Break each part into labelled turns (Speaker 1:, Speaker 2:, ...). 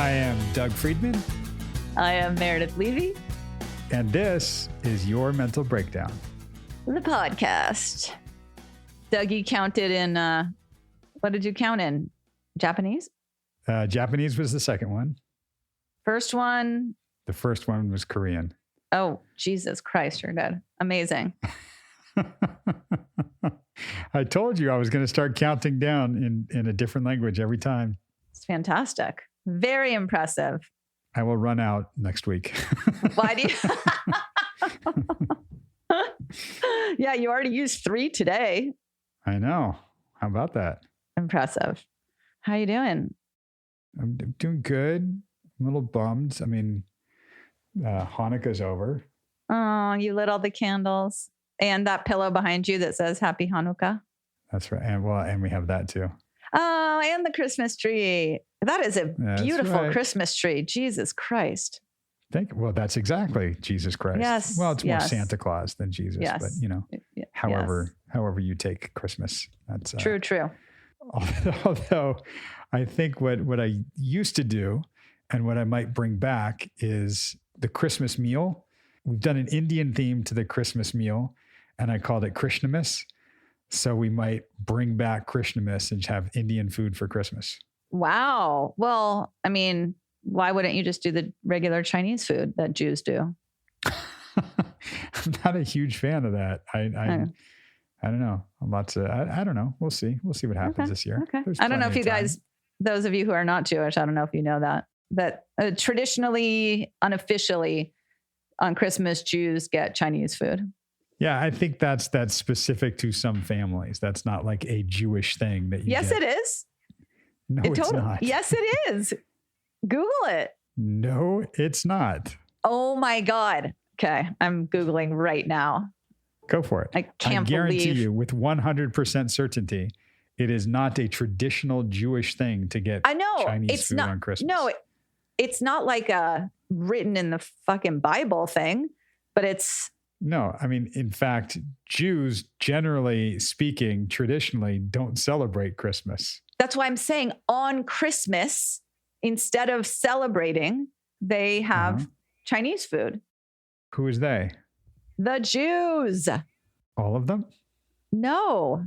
Speaker 1: I am Doug Friedman.
Speaker 2: I am Meredith Levy.
Speaker 1: And this is Your Mental Breakdown,
Speaker 2: The podcast. Doug, you counted in, what did you count in? Japanese?
Speaker 1: Japanese was the second one.
Speaker 2: First one?
Speaker 1: The first one was Korean.
Speaker 2: Oh, Jesus Christ, you're good. Amazing.
Speaker 1: I told you I was going to start counting down in a different language every time.
Speaker 2: It's fantastic. Very impressive.
Speaker 1: I will run out next week.
Speaker 2: Why do you? Yeah, you already used 3 today.
Speaker 1: I know. How about that?
Speaker 2: Impressive. How you doing?
Speaker 1: I'm doing good. I'm a little bummed. I mean, Hanukkah's over.
Speaker 2: Oh, you lit all the candles. And that pillow behind you that says Happy Hanukkah.
Speaker 1: That's right. And we have that too.
Speaker 2: Oh, and the Christmas tree. That is a beautiful Christmas tree. Jesus Christ.
Speaker 1: Well, that's exactly Jesus Christ.
Speaker 2: Yes.
Speaker 1: Well, it's more Santa Claus than Jesus,
Speaker 2: yes.
Speaker 1: But you know, however you take Christmas, that's
Speaker 2: true.
Speaker 1: Although I think what I used to do and what I might bring back is the Christmas meal. We've done an Indian theme to the Christmas meal, and I called it Krishnamas. So we might bring back Krishnamas and have Indian food for Christmas.
Speaker 2: Wow. Well, I mean, why wouldn't you just do the regular Chinese food that Jews do?
Speaker 1: I'm not a huge fan of that. I don't know. I don't know. We'll see. We'll see what happens this year.
Speaker 2: Okay. I don't know if you guys, those of you who are not Jewish, I don't know if you know that traditionally, unofficially on Christmas, Jews get Chinese food.
Speaker 1: Yeah, I think that's specific to some families. That's not like a Jewish thing that you
Speaker 2: Yes,
Speaker 1: get.
Speaker 2: it is.
Speaker 1: No, it's not.
Speaker 2: Yes, it is. Google it.
Speaker 1: No, it's not.
Speaker 2: Oh my God. Okay. I'm Googling right now.
Speaker 1: Go for it.
Speaker 2: I
Speaker 1: guarantee you with 100% certainty, it is not a traditional Jewish thing to get Chinese food on Christmas.
Speaker 2: No, it's not like a written in the fucking Bible thing, but it's...
Speaker 1: No, I mean, in fact, Jews, generally speaking, traditionally don't celebrate Christmas.
Speaker 2: That's why I'm saying on Christmas, instead of celebrating, they have Chinese food.
Speaker 1: Who is they?
Speaker 2: The Jews.
Speaker 1: All of them?
Speaker 2: No,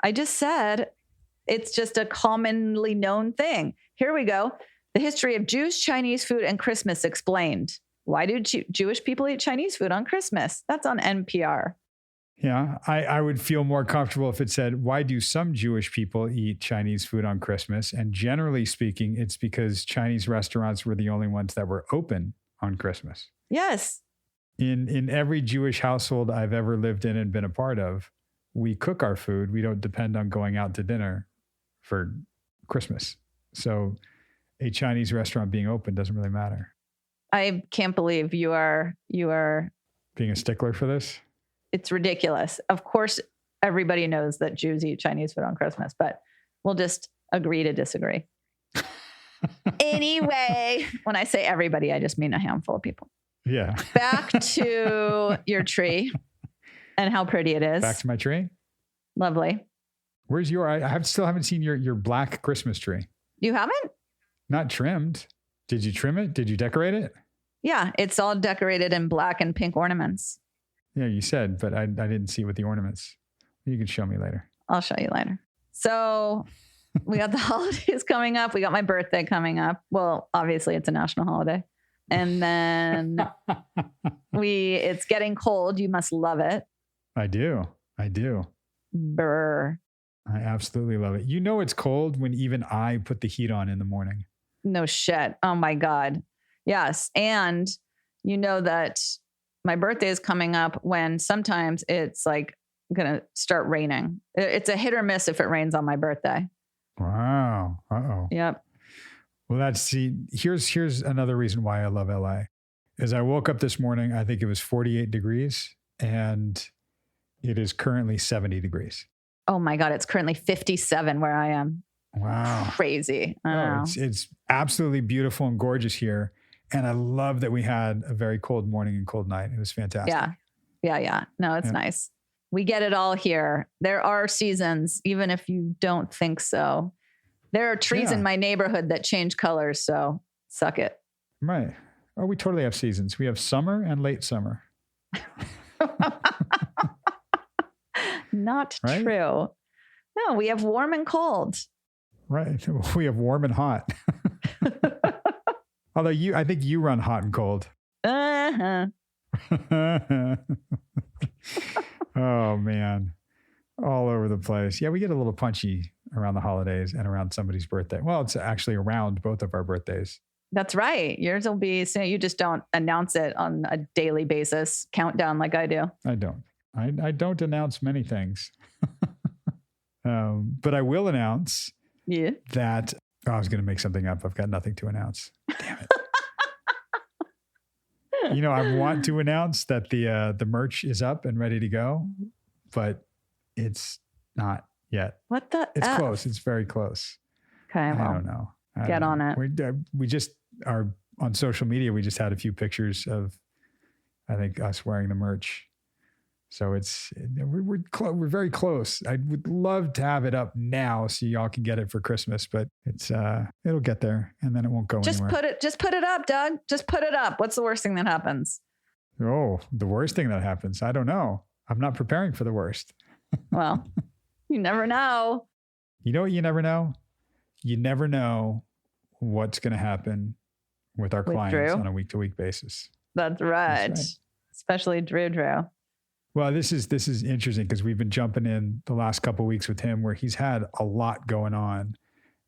Speaker 2: I just said it's just a commonly known thing. Here we go. The history of Jews, Chinese food, and Christmas explained. Why do Jewish people eat Chinese food on Christmas? That's on NPR.
Speaker 1: Yeah, I would feel more comfortable if it said, why do some Jewish people eat Chinese food on Christmas? And generally speaking, it's because Chinese restaurants were the only ones that were open on Christmas.
Speaker 2: Yes.
Speaker 1: In every Jewish household I've ever lived in and been a part of, we cook our food. We don't depend on going out to dinner for Christmas. So a Chinese restaurant being open doesn't really matter.
Speaker 2: I can't believe you are
Speaker 1: being a stickler for this.
Speaker 2: It's ridiculous. Of course, everybody knows that Jews eat Chinese food on Christmas, but we'll just agree to disagree. Anyway, when I say everybody, I just mean a handful of people.
Speaker 1: Yeah.
Speaker 2: Back to your tree and how pretty it is.
Speaker 1: Back to my tree.
Speaker 2: Lovely.
Speaker 1: Where's your? I still haven't seen your black Christmas tree.
Speaker 2: You haven't?
Speaker 1: Not trimmed. Did you trim it? Did you decorate it?
Speaker 2: Yeah, it's all decorated in black and pink ornaments.
Speaker 1: Yeah, you said, but I didn't see with the ornaments. You can show me later.
Speaker 2: I'll show you later. So we got the holidays coming up. We got my birthday coming up. Well, obviously it's a national holiday. And then it's getting cold. You must love it.
Speaker 1: I do.
Speaker 2: Brr.
Speaker 1: I absolutely love it. You know it's cold when even I put the heat on in the morning.
Speaker 2: No shit. Oh my God. Yes. And you know that my birthday is coming up when sometimes it's like going to start raining. It's a hit or miss if it rains on my birthday.
Speaker 1: Wow. Uh-oh.
Speaker 2: Yep.
Speaker 1: Well, here's another reason why I love LA. As I woke up this morning, I think it was 48 degrees and it is currently 70 degrees.
Speaker 2: Oh my God. It's currently 57 where I am.
Speaker 1: Wow.
Speaker 2: Crazy. I know.
Speaker 1: It's absolutely beautiful and gorgeous here. And I love that we had a very cold morning and cold night. It was fantastic.
Speaker 2: Yeah. No, it's nice. We get it all here. There are seasons, even if you don't think so. There are trees in my neighborhood that change colors. So Suck it.
Speaker 1: Right. Oh, we totally have seasons. We have summer and late summer.
Speaker 2: Not
Speaker 1: Right?
Speaker 2: true. No, we have warm and cold.
Speaker 1: Right. We have warm and hot. Although I think you run hot and cold.
Speaker 2: Uh-huh.
Speaker 1: Oh, man. All over the place. Yeah, we get a little punchy around the holidays and around somebody's birthday. Well, it's actually around both of our birthdays.
Speaker 2: That's right. Yours will be soon. You just don't announce it on a daily basis, countdown like I do.
Speaker 1: I don't. I don't announce many things. But I will announce that I was going to make something up. I've got nothing to announce. Damn it. I want to announce that the merch is up and ready to go, but it's not yet.
Speaker 2: What the?
Speaker 1: It's close. It's very close.
Speaker 2: Okay, well,
Speaker 1: I don't know.
Speaker 2: Get on it.
Speaker 1: We just are on social media. We just had a few pictures of, I think, us wearing the merch. So we're very close. I would love to have it up now so y'all can get it for Christmas, but it'll get there and then it won't go anywhere.
Speaker 2: Just put it up, Doug. Just put it up. What's the worst thing that happens?
Speaker 1: Oh, the worst thing that happens. I don't know. I'm not preparing for the worst.
Speaker 2: Well, you never know.
Speaker 1: You know what you never know? You never know what's going to happen with our clients
Speaker 2: Drew?
Speaker 1: on a week-to-week basis.
Speaker 2: That's right.
Speaker 1: That's right.
Speaker 2: Especially Drew.
Speaker 1: Well, this is interesting because we've been jumping in the last couple of weeks with him where he's had a lot going on.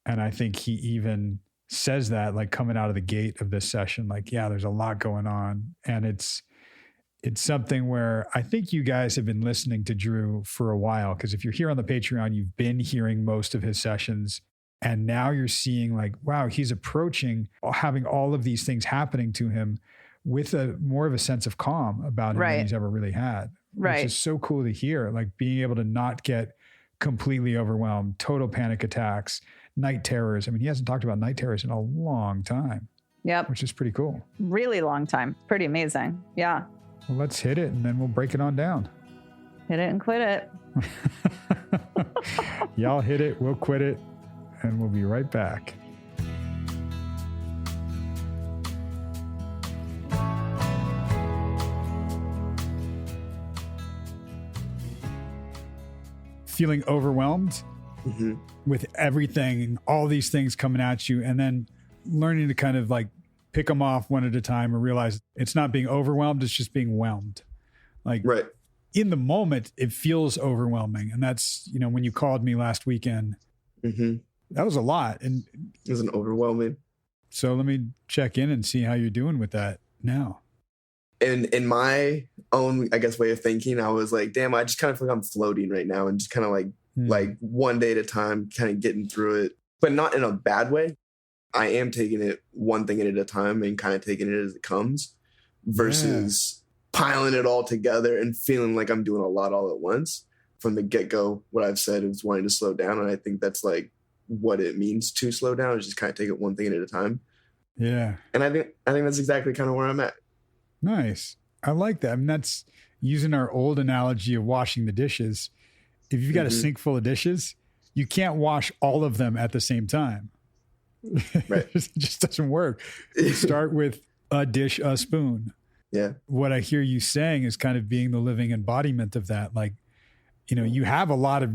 Speaker 1: And I think he even says that like coming out of the gate of this session, like, yeah, there's a lot going on. And it's something where I think you guys have been listening to Drew for a while, because if you're here on the Patreon, you've been hearing most of his sessions. And now you're seeing like, wow, he's approaching having all of these things happening to him with more of a sense of calm about him than he's ever really had.
Speaker 2: Right.
Speaker 1: Which is so cool to hear, like being able to not get completely overwhelmed, total panic attacks, night terrors. I mean, he hasn't talked about night terrors in a long time.
Speaker 2: Yep.
Speaker 1: Which is pretty cool.
Speaker 2: Really long time. Pretty amazing. Yeah.
Speaker 1: Well, let's hit it and then we'll break it on down.
Speaker 2: Hit it and quit it.
Speaker 1: Y'all hit it, we'll quit it, and we'll be right back. Feeling overwhelmed with everything, all these things coming at you, and then learning to kind of like pick them off one at a time and realize it's not being overwhelmed, it's just being whelmed. Like in the moment, it feels overwhelming. And that's, when you called me last weekend, that was a lot. And
Speaker 3: it was an overwhelming.
Speaker 1: So let me check in and see how you're doing with that now.
Speaker 3: And in my own, I guess, way of thinking, I was like, damn, I just kind of feel like I'm floating right now and just kind of like one day at a time, kind of getting through it, but not in a bad way. I am taking it one thing at a time and kind of taking it as it comes versus piling it all together and feeling like I'm doing a lot all at once. From the get-go, what I've said is wanting to slow down. And I think that's like what it means to slow down, is just kind of take it one thing at a time.
Speaker 1: Yeah.
Speaker 3: And I think that's exactly kind of where I'm at.
Speaker 1: Nice. I like that. I mean, that's using our old analogy of washing the dishes. If you've got a sink full of dishes, you can't wash all of them at the same time.
Speaker 3: Right.
Speaker 1: It just doesn't work. You start with a dish, a spoon.
Speaker 3: Yeah.
Speaker 1: What I hear you saying is kind of being the living embodiment of that. Like, you have a lot of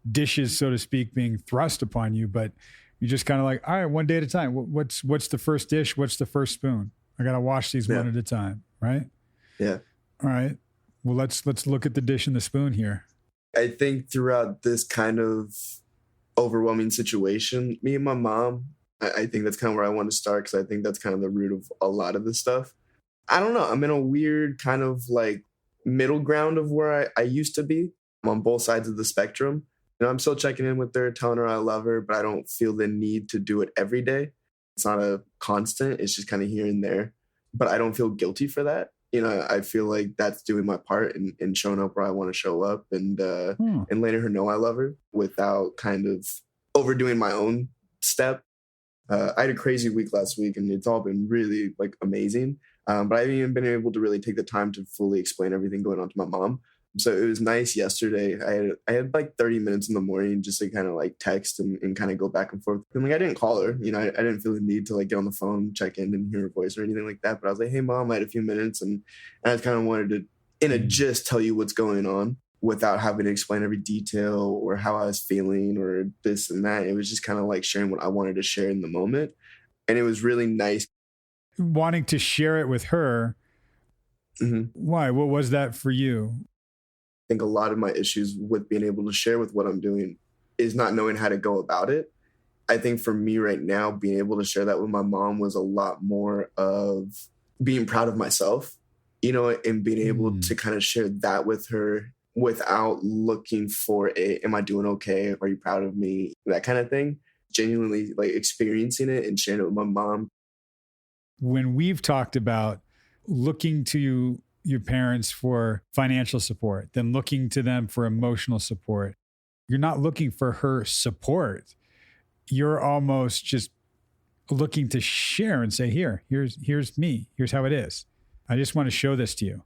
Speaker 1: dishes, so to speak, being thrust upon you, but you're just kind of like, all right, one day at a time. What's the first dish? What's the first spoon? I got to wash these one at a time. Right.
Speaker 3: Yeah.
Speaker 1: All right. Well, let's look at the dish and the spoon here.
Speaker 3: I think throughout this kind of overwhelming situation, me and my mom, I think that's kind of where I want to start, because I think that's kind of the root of a lot of this stuff. I don't know. I'm in a weird kind of like middle ground of where I used to be. I'm on both sides of the spectrum. I'm still checking in with her, telling her I love her, but I don't feel the need to do it every day. It's not a constant. It's just kind of here and there. But I don't feel guilty for that. I feel like that's doing my part in showing up where I want to show up and letting her know I love her without kind of overdoing my own step. I had a crazy week last week, and it's all been really like amazing. But I haven't even been able to really take the time to fully explain everything going on to my mom. So it was nice yesterday. I had like 30 minutes in the morning just to kind of like text and kind of go back and forth. And like I didn't call her, I didn't feel the need to like get on the phone, check in and hear her voice or anything like that. But I was like, hey mom, I had a few minutes and I just kind of wanted to in a gist tell you what's going on without having to explain every detail or how I was feeling or this and that. It was just kind of like sharing what I wanted to share in the moment. And it was really nice.
Speaker 1: Wanting to share it with her. Mm-hmm. Why? What was that for you?
Speaker 3: I think a lot of my issues with being able to share with what I'm doing is not knowing how to go about it. I think for me right now, being able to share that with my mom was a lot more of being proud of myself, and being able to kind of share that with her without looking for am I doing okay? Are you proud of me? That kind of thing. Genuinely like experiencing it and sharing it with my mom.
Speaker 1: When we've talked about looking to your parents for financial support, then looking to them for emotional support, you're not looking for her support. You're almost just looking to share and say, here's me. Here's how it is. I just want to show this to you.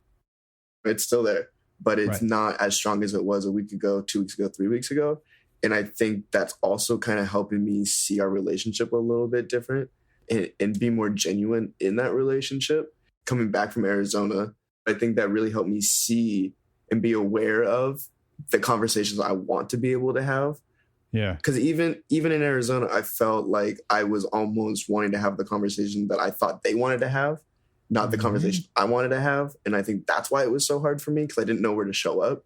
Speaker 3: It's still there, but it's not as strong as it was a week ago, 2 weeks ago, 3 weeks ago. And I think that's also kind of helping me see our relationship a little bit different and be more genuine in that relationship. Coming back from Arizona, I think that really helped me see and be aware of the conversations I want to be able to have.
Speaker 1: Yeah.
Speaker 3: Because even in Arizona, I felt like I was almost wanting to have the conversation that I thought they wanted to have, not the conversation I wanted to have. And I think that's why it was so hard for me, because I didn't know where to show up.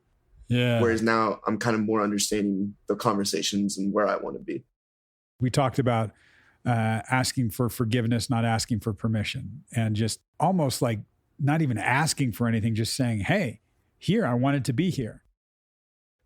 Speaker 1: Yeah.
Speaker 3: Whereas now I'm kind of more understanding the conversations and where I want to be.
Speaker 1: We talked about asking for forgiveness, not asking for permission, and just almost like not even asking for anything, just saying, hey, here, I wanted to be here.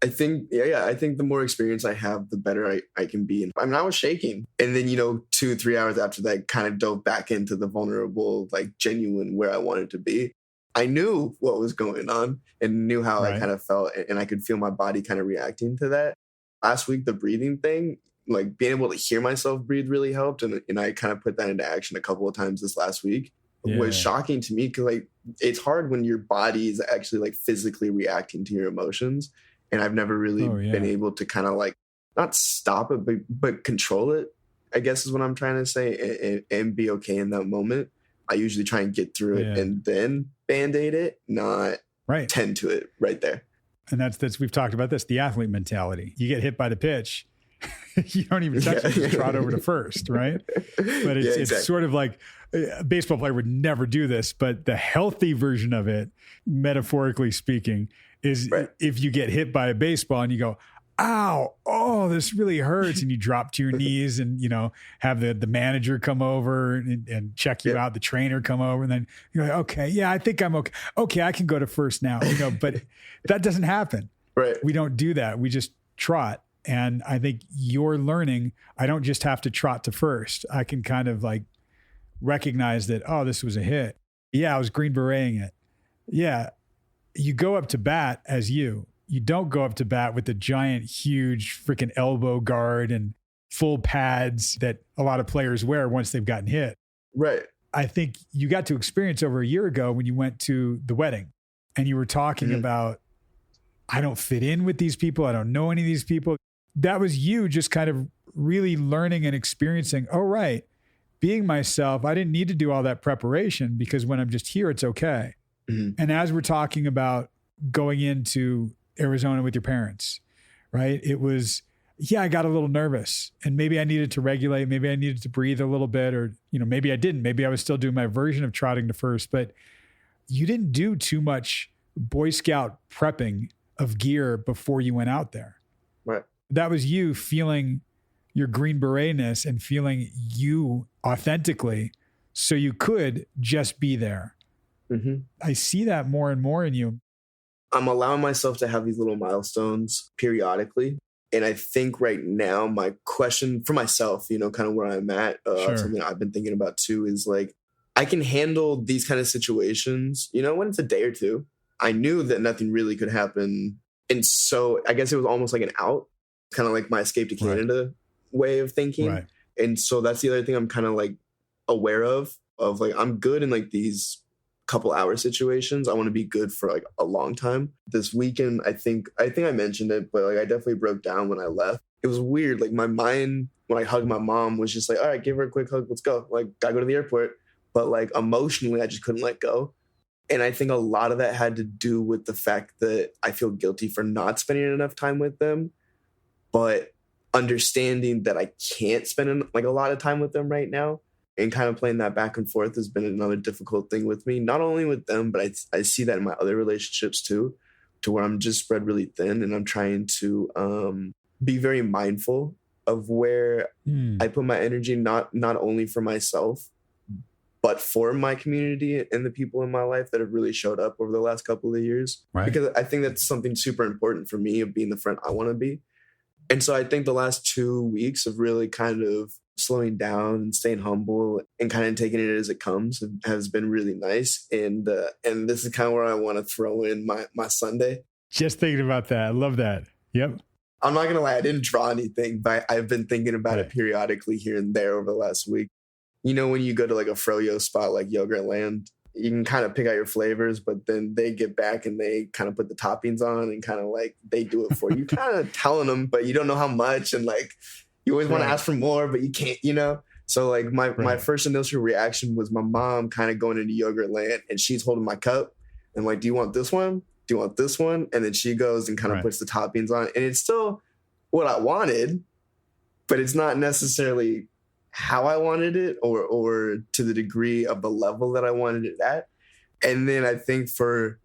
Speaker 3: I think, I think the more experience I have, the better I can be. I mean, I was shaking. And then, 2-3 hours after that, kind of dove back into the vulnerable, like genuine where I wanted to be. I knew what was going on and knew how I kind of felt. And I could feel my body kind of reacting to that. Last week, the breathing thing, like being able to hear myself breathe really helped. And I kind of put that into action a couple of times this last week. Was shocking to me because like it's hard when your body is actually like physically reacting to your emotions. And I've never really been able to kind of like not stop it, but control it, I guess is what I'm trying to say, and be okay in that moment. I usually try and get through it and then Band-Aid it, not tend to it right there.
Speaker 1: And that's we've talked about this, the athlete mentality. You get hit by the pitch, you don't even touch it, you trot over to first, right? But it's sort of like a baseball player would never do this, but the healthy version of it, metaphorically speaking, is if you get hit by a baseball and you go, ow, oh, this really hurts. And you drop to your knees and, have the manager come over and check you out, the trainer come over, and then you're like, okay, I think I'm okay. Okay, I can go to first now, but that doesn't happen.
Speaker 3: Right.
Speaker 1: We don't do that. We just trot. And I think you're learning, I don't just have to trot to first. I can kind of like recognize that, oh, this was a hit. Yeah, I was Green Bereting it. Yeah. You go up to bat as you don't go up to bat with the giant, huge freaking elbow guard and full pads that a lot of players wear once they've gotten hit.
Speaker 3: Right.
Speaker 1: I think you got to experience over a year ago when you went to the wedding and you were talking about, I don't fit in with these people. I don't know any of these people. That was you just kind of really learning and experiencing, oh, right, being myself. I didn't need to do all that preparation because when I'm just here, it's okay. And as we're talking about going into Arizona with your parents, right? It was, I got a little nervous and maybe I needed to regulate. Maybe I needed to breathe a little bit or, maybe I didn't. Maybe I was still doing my version of trotting to first, but you didn't do too much Boy Scout prepping of gear before you went out there.
Speaker 3: Right.
Speaker 1: That was you feeling your Green Beret-ness and feeling you authentically so you could just be there. I see that more and more in you.
Speaker 3: I'm allowing myself to have these little milestones periodically. And I think right now, my question for myself, kind of where I'm at, something I've been thinking about too, is like, I can handle these kind of situations, when it's a day or two. I knew that nothing really could happen. And so I guess it was almost like an out, kind of like my escape to Canada way of thinking.
Speaker 1: Right.
Speaker 3: And so that's the other thing I'm kind of like aware of like, I'm good in like these couple hour situations. I want to be good for like a long time. This weekend, I think I mentioned it, but like I definitely broke down when I left. It was weird. Like my mind, when I hugged my mom, was just like, all right, give her a quick hug. Let's go. Like, gotta go to the airport. But like emotionally, I just couldn't let go. And I think a lot of that had to do with the fact that I feel guilty for not spending enough time with them. But understanding that I can't spend like a lot of time with them right now, and kind of playing that back and forth has been another difficult thing with me, not only with them, but I see that in my other relationships too, to where I'm just spread really thin, and I'm trying to be very mindful of where I put my energy, not only for myself, but for my community and the people in my life that have really showed up over the last couple of years. Right. Because I think that's something super important for me, of being the friend I want to be. And so I think the last 2 weeks of really kind of slowing down and staying humble and kind of taking it as it comes has been really nice. And this is kind of where I want to throw in my Sunday.
Speaker 1: Just thinking about that. I love that. Yep.
Speaker 3: I'm not going to lie, I didn't draw anything, but I've been thinking about it periodically here and there over the last week. You know, when you go to like a froyo spot like Yogurt Land, you can kind of pick out your flavors, but then they get back and they kind of put the toppings on and kind of like they do it for you. Kind of telling them, but you don't know how much, and like you always want to ask for more, but you can't, you know? So like my first initial reaction was my mom kind of going into Yogurt Land, and she's holding my cup and like, do you want this one? Do you want this one? And then she goes and kind of puts the toppings on, and it's still what I wanted, but it's not necessarily how I wanted it, or to the degree of the level that I wanted it at. And then I think for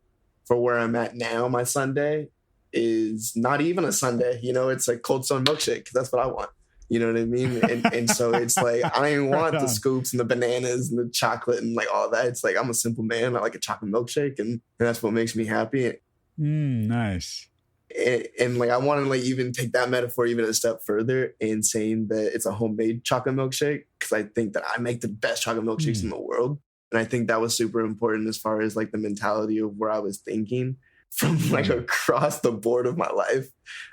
Speaker 3: where I'm at now, my Sunday is not even a Sunday, you know, it's like Cold Stone Milkshake, because that's what I want. You know what I mean? And so it's like, I don't even want the scoops and the bananas and the chocolate and like all that. It's like, I'm a simple man. I like a chocolate milkshake, and that's what makes me happy.
Speaker 1: Nice.
Speaker 3: And like, I want to like even take that metaphor even a step further in saying that it's a homemade chocolate milkshake, because I think that I make the best chocolate milkshakes in the world. And I think that was super important as far as like the mentality of where I was thinking from like across the board of my life.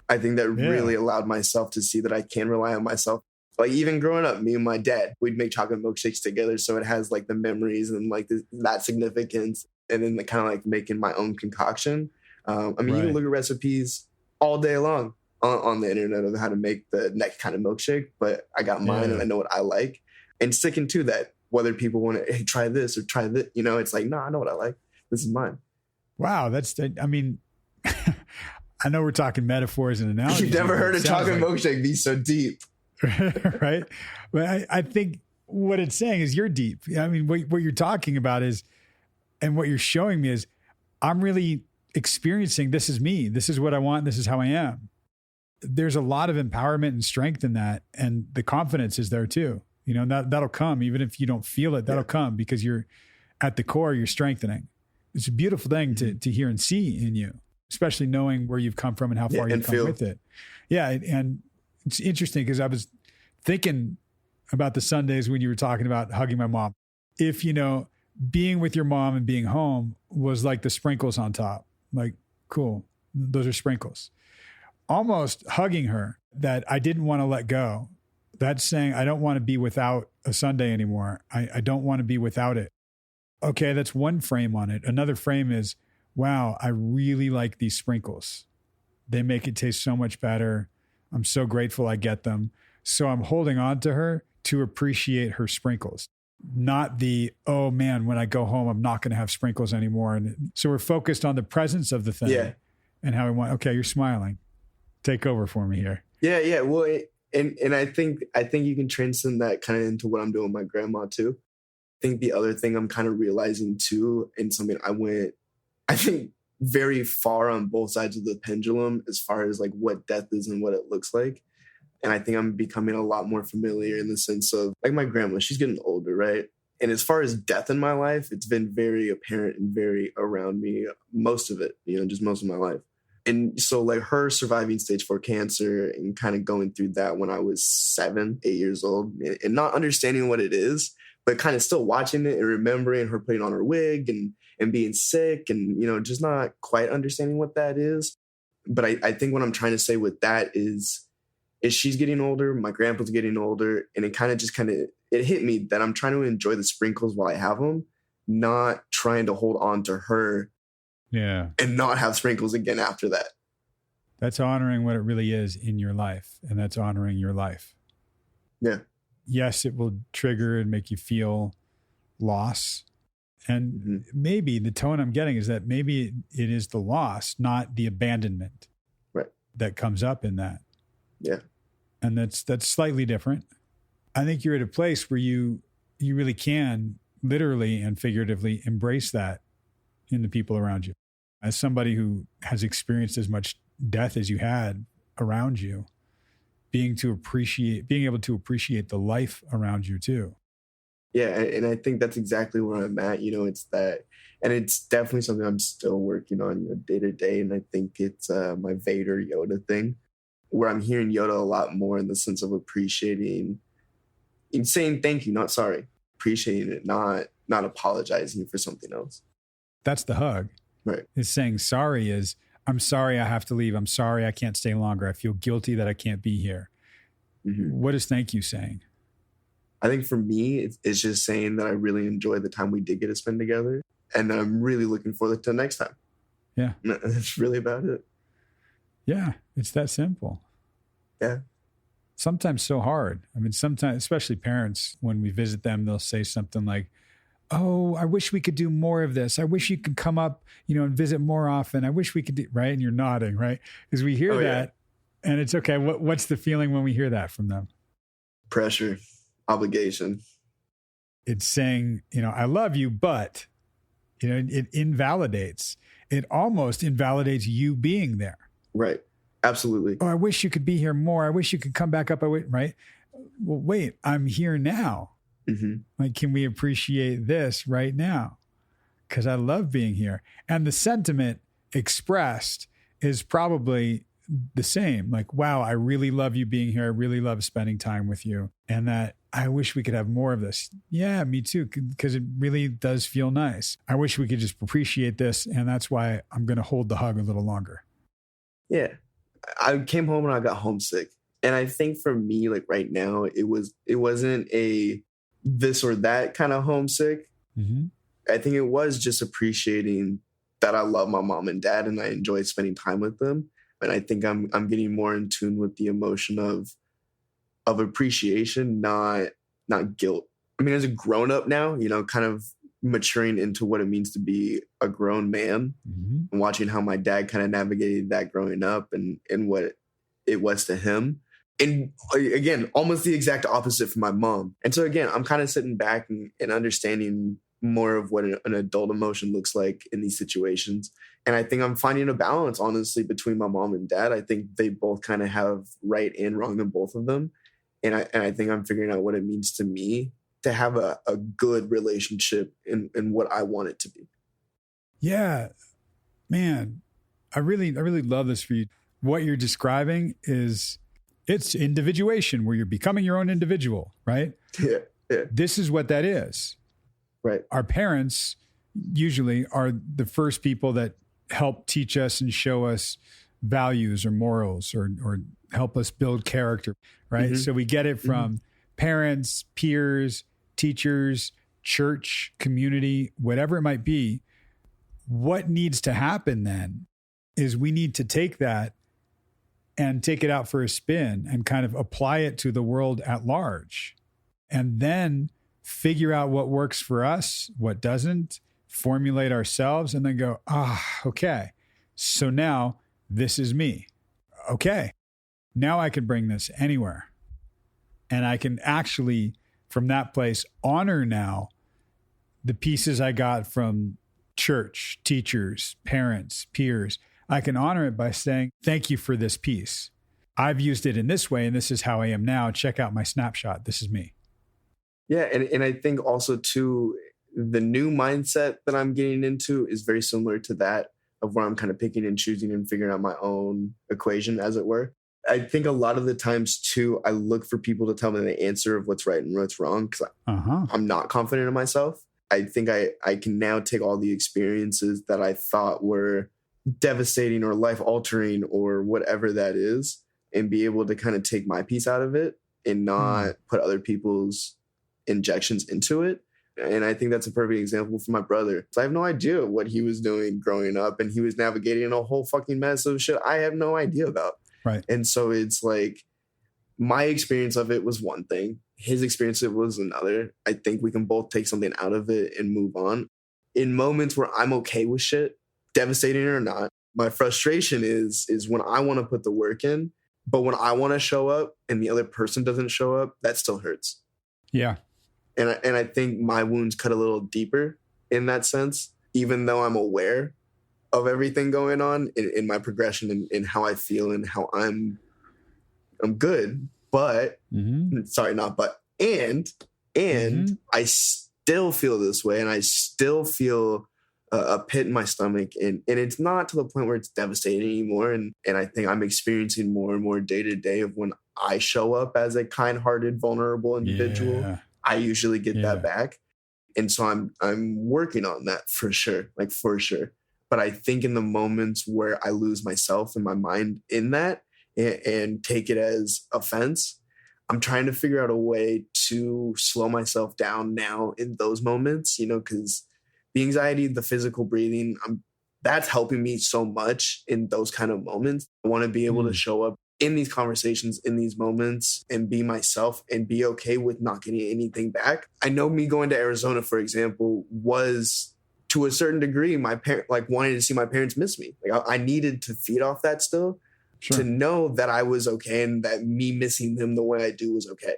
Speaker 3: I think that really allowed myself to see that I can rely on myself. Like even growing up, me and my dad, we'd make chocolate milkshakes together. So it has like the memories and like that significance. And then the kind of like making my own concoction. I mean, you can look at recipes all day long on the internet of how to make the next kind of milkshake, but I got mine and I know what I like, and sticking to that, whether people want to, hey, try this or try that, you know, it's like, no, I know what I like. This is mine. Wow.
Speaker 1: I mean, I know we're talking metaphors and analogies.
Speaker 3: You've never heard a chocolate milkshake be so deep.
Speaker 1: Right. But I think what it's saying is you're deep. I mean, what you're talking about is, and what you're showing me is, I'm really experiencing, this is me, this is what I want, this is how I am. There's a lot of empowerment and strength in that, and the confidence is there too. You know, that'll come even if you don't feel it. That'll come because you're at the core, you're strengthening. It's a beautiful thing to hear and see in you, especially knowing where you've come from and how far you've come with it. Yeah, and it's interesting because I was thinking about the Sundays when you were talking about hugging my mom. If, you know, being with your mom and being home was like the sprinkles on top. Like, cool, those are sprinkles. Almost hugging her, that I didn't want to let go. That's saying, I don't want to be without a Sunday anymore. I don't want to be without it. Okay, that's one frame on it. Another frame is, wow, I really like these sprinkles. They make it taste so much better. I'm so grateful I get them. So I'm holding on to her to appreciate her sprinkles. Not the, oh man, when I go home, I'm not going to have sprinkles anymore. And so we're focused on the presence of the thing and how we want, okay, you're smiling. Take over for me here. Yeah.
Speaker 3: Well, and I think you can transcend that kind of into what I'm doing with my grandma too. I think the other thing I'm kind of realizing too, and something I think very far on both sides of the pendulum as far as like what death is and what it looks like. And I think I'm becoming a lot more familiar in the sense of like my grandma, she's getting older, right? And as far as death in my life, it's been very apparent and very around me, most of it, you know, just most of my life. And so like her surviving stage 4 cancer and kind of going through that when I was 7, 8 years old and not understanding what it is, but kind of still watching it and remembering her putting on her wig and being sick and, you know, just not quite understanding what that is. But I think what I'm trying to say with that is she's getting older, my grandpa's getting older, and it hit me that I'm trying to enjoy the sprinkles while I have them not trying to hold on to her and not have sprinkles again after that.
Speaker 1: That's honoring what it really is in your life. And that's honoring your life.
Speaker 3: Yeah.
Speaker 1: Yes, it will trigger and make you feel loss. And maybe the tone I'm getting is that maybe it is the loss, not the abandonment that comes up in that.
Speaker 3: Yeah.
Speaker 1: And that's slightly different. I think you're at a place where you really can literally and figuratively embrace that in the people around you. As somebody who has experienced as much death as you had around you, being able to appreciate the life around you too.
Speaker 3: Yeah. And I think that's exactly where I'm at. It's that, and it's definitely something I'm still working on day to day. And I think it's my Vader Yoda thing, where I'm hearing Yoda a lot more in the sense of appreciating and saying thank you, not sorry, appreciating it, not apologizing for something else.
Speaker 1: That's the hug.
Speaker 3: Right.
Speaker 1: Is saying sorry is, I'm sorry I have to leave. I'm sorry I can't stay longer. I feel guilty that I can't be here. What is thank you saying?
Speaker 3: I think for me, it's just saying that I really enjoy the time we did get to spend together and that I'm really looking forward to the next time.
Speaker 1: Yeah.
Speaker 3: That's really about it.
Speaker 1: Yeah. It's that simple.
Speaker 3: Yeah.
Speaker 1: Sometimes so hard. I mean, sometimes, especially parents, when we visit them, they'll say something like, oh, I wish we could do more of this. I wish you could come up, and visit more often. I wish we could do, right? And you're nodding, right? Because we hear that and it's okay. What's the feeling when we hear that from them?
Speaker 3: Pressure, obligation.
Speaker 1: It's saying, I love you, but, it invalidates. It almost invalidates you being there.
Speaker 3: Right. Absolutely.
Speaker 1: Oh, I wish you could be here more. I wish you could come back up. Right? Well, wait, I'm here now. Like, can we appreciate this right now? Because I love being here. And the sentiment expressed is probably the same. Like, wow, I really love you being here. I really love spending time with you. And that I wish we could have more of this. Yeah, me too. Because it really does feel nice. I wish we could just appreciate this. And that's why I'm going to hold the hug a little longer.
Speaker 3: Yeah. I came home and I got homesick. And I think for me, like right now, it wasn't a this or that kind of homesick. I think it was just appreciating that I love my mom and dad and I enjoy spending time with them. And I think I'm getting more in tune with the emotion of appreciation, not guilt. I mean, as a grown up now, kind of maturing into what it means to be a grown man and watching how my dad kind of navigated that growing up and what it was to him. And again, almost the exact opposite for my mom. And so again, I'm kind of sitting back and understanding more of what an adult emotion looks like in these situations. And I think I'm finding a balance, honestly, between my mom and dad. I think they both kind of have right and wrong in both of them. And I think I'm figuring out what it means to me to have a good relationship in what I want it to be. Yeah,
Speaker 1: man, I really love this for you. What you're describing it's individuation, where you're becoming your own individual, right?
Speaker 3: Yeah.
Speaker 1: This is what that is.
Speaker 3: Right.
Speaker 1: Our parents usually are the first people that help teach us and show us values or morals or help us build character, right? So we get it from parents, peers, teachers, church, community, whatever it might be. What needs to happen then is we need to take that and take it out for a spin and kind of apply it to the world at large. And then figure out what works for us, what doesn't, formulate ourselves, and then go, okay. So now this is me. Okay. Now I can bring this anywhere. And I can actually, from that place, honor now the pieces I got from church, teachers, parents, peers. I can honor it by saying, thank you for this piece. I've used it in this way, and this is how I am now. Check out my snapshot. This is me.
Speaker 3: Yeah. And I think also, too, the new mindset that I'm getting into is very similar to that of where I'm kind of picking and choosing and figuring out my own equation, as it were. I think a lot of the times, too, I look for people to tell me the answer of what's right and what's wrong because I'm not confident in myself. I think I can now take all the experiences that I thought were devastating or life-altering or whatever that is and be able to kind of take my piece out of it and not put other people's injections into it. And I think that's a perfect example for my brother. I have no idea what he was doing growing up, and he was navigating a whole fucking mess of shit I have no idea about.
Speaker 1: Right.
Speaker 3: And so it's like, my experience of it was one thing. His experience of it was another. I think we can both take something out of it and move on. In moments where I'm okay with shit, devastating or not, my frustration is when I want to put the work in, but when I want to show up and the other person doesn't show up, that still hurts.
Speaker 1: Yeah.
Speaker 3: And I think my wounds cut a little deeper in that sense, even though I'm aware of everything going on in my progression and how I feel and how I'm good. But sorry, not but, and I still feel this way, and I still feel a pit in my stomach, and it's not to the point where it's devastating anymore. And I think I'm experiencing more and more day to day of when I show up as a kind-hearted, vulnerable individual, I usually get that back. And so I'm working on that for sure, like for sure. But I think in the moments where I lose myself and my mind in that and take it as offense, I'm trying to figure out a way to slow myself down now in those moments, you know, because the anxiety, the physical breathing, that's helping me so much in those kind of moments. I want to be able to show up in these conversations, in these moments, and be myself and be okay with not getting anything back. I know me going to Arizona, for example, was to a certain degree, my parent, like wanting to see my parents miss me. Like I needed to feed off that still. Sure. To know that I was okay and that me missing them the way I do was okay.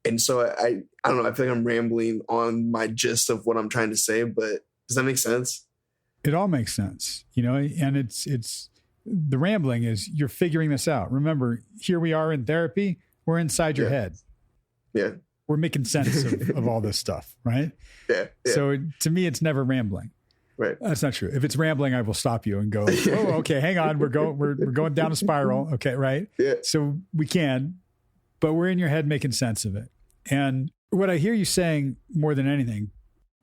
Speaker 3: And so I don't know, I feel like I'm rambling on my gist of what I'm trying to say, but does that make sense?
Speaker 1: It all makes sense, you know, and it's the rambling is you're figuring this out. Remember, here we are in therapy, we're inside your head. Yeah. We're making sense of all this stuff, right?
Speaker 3: Yeah.
Speaker 1: So to me, it's never rambling.
Speaker 3: Right.
Speaker 1: That's not true. If it's rambling, I will stop you and go, oh, okay, hang on. We're going down a spiral. Okay. Right.
Speaker 3: Yeah.
Speaker 1: So we can, but we're in your head making sense of it. And what I hear you saying more than anything,